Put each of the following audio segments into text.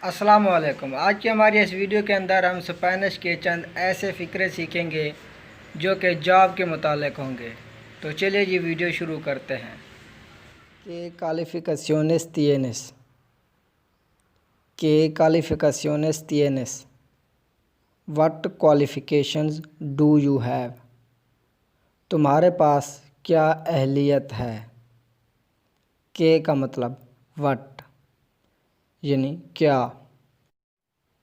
अस्सलाम वालेकुम। आज की हमारी इस वीडियो के अंदर हम स्पेनिश के चंद ऐसे फ़िक्रे सीखेंगे जो कि जॉब के मुतालिक होंगे। तो चलिए जी वीडियो शुरू करते हैं। ¿Qué calificaciones tienes? ¿Qué calificaciones tienes? What qualifications do you have? तुम्हारे पास क्या अहलियत है? के का मतलब वट यानी क्या।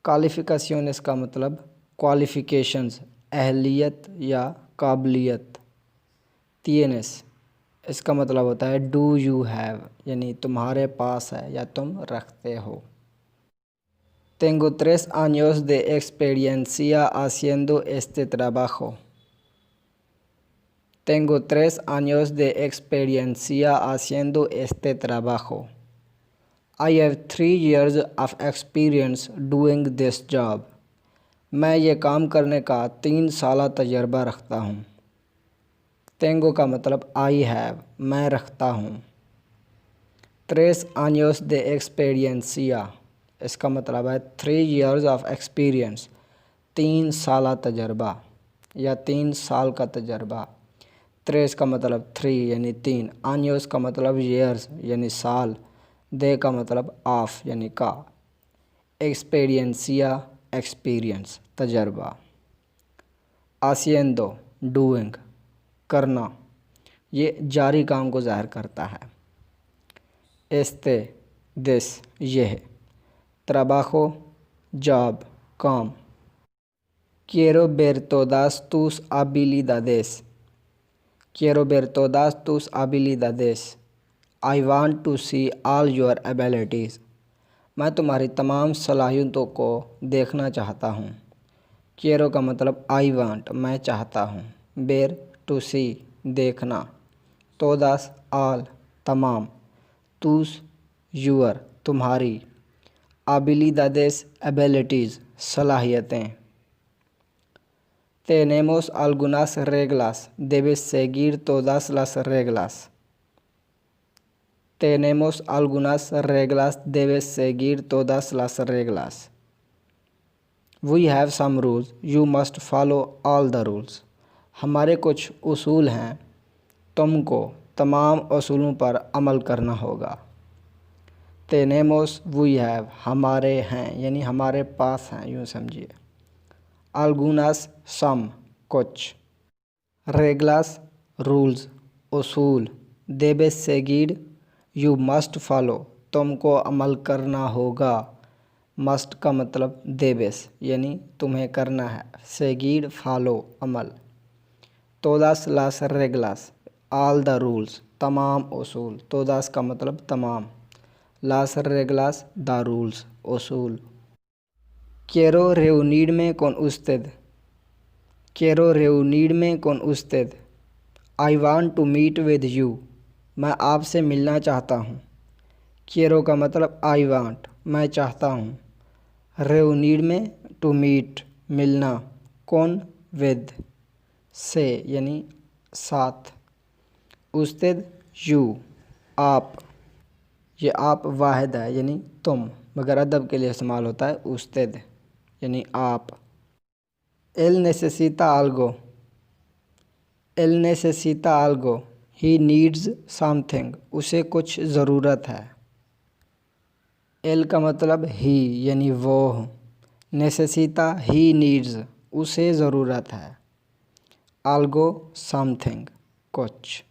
क्वालिफ़िकेशंस का मतलब क्वालिफ़िकेशंस अहलियत या काबिलियत। tienes इसका मतलब होता है डू यू हैव यानी तुम्हारे पास है या तुम रखते हो। Tengo 3 años de experiencia haciendo este trabajo. Tengo 3 años de experiencia haciendo este trabajo. I have 3 years of experience doing this job. मैं ये काम करने का 3 साल तजर्बा रखता हूँ। Tengo का मतलब I have मैं रखता हूँ। 3 años de experiencia इसका मतलब है 3 years of experience 3 साल तजर्बा या 3 साल का तजर्बा। 3 का मतलब 3 यानी 3, años का मतलब years यानी साल, de का मतलब ऑफ यानी का, एक्सपीरियंसिया एक्सपीरियंस तजर्बा, haciendo डूइंग करना, ये जारी काम को ज़ाहिर करता है। este दिस यह, trabajo जॉब काम। quiero ver todas tus habilidades. Quiero ver todas tus habilidades. I want to see all your abilities. मैं तुम्हारी तमाम सलाहियतों को देखना चाहता हूँ। quiero का मतलब I want मैं चाहता हूँ। ver to see देखना। todas all तमाम। tus your तुम्हारी। habilidades abilities सलाहियतें। Tenemos algunas reglas. Debes seguir todas las reglas. Tenemos algunas reglas. Debes seguir todas las reglas. We have some rules. You must follow all the rules. हमारे कुछ उसूल हैं, तुमको तमाम उसूलों पर अमल करना होगा। Tenemos we have हमारे हैं यानी हमारे पास हैं, यूँ समझिए। algunas some कुछ। reglas रूल्स उसूल। debes seguir you must follow तुमको अमल करना होगा। must का मतलब debes यानी तुम्हें करना है। seguir follow Amal. todas las reglas all the rules तमाम उसूल। todas का मतलब तमाम। las reglas the rules उसूल। quiero reunirme con usted. Quiero reunirme con usted. I want to meet with you. मैं आपसे मिलना चाहता हूँ। quiero का मतलब I want मैं चाहता हूँ। reunirme to meet मिलना, con with से यानी साथ। usted you आप, ये आप वाहिद है यानी तुम, मगर अदब के लिए इस्तेमाल होता है usted यानी आप। él necesita algo. él necesita algo. he needs something. उसे कुछ ज़रूरत है। él का मतलब ही यानी वो। necesita he needs उसे ज़रूरत है। algo something कुछ।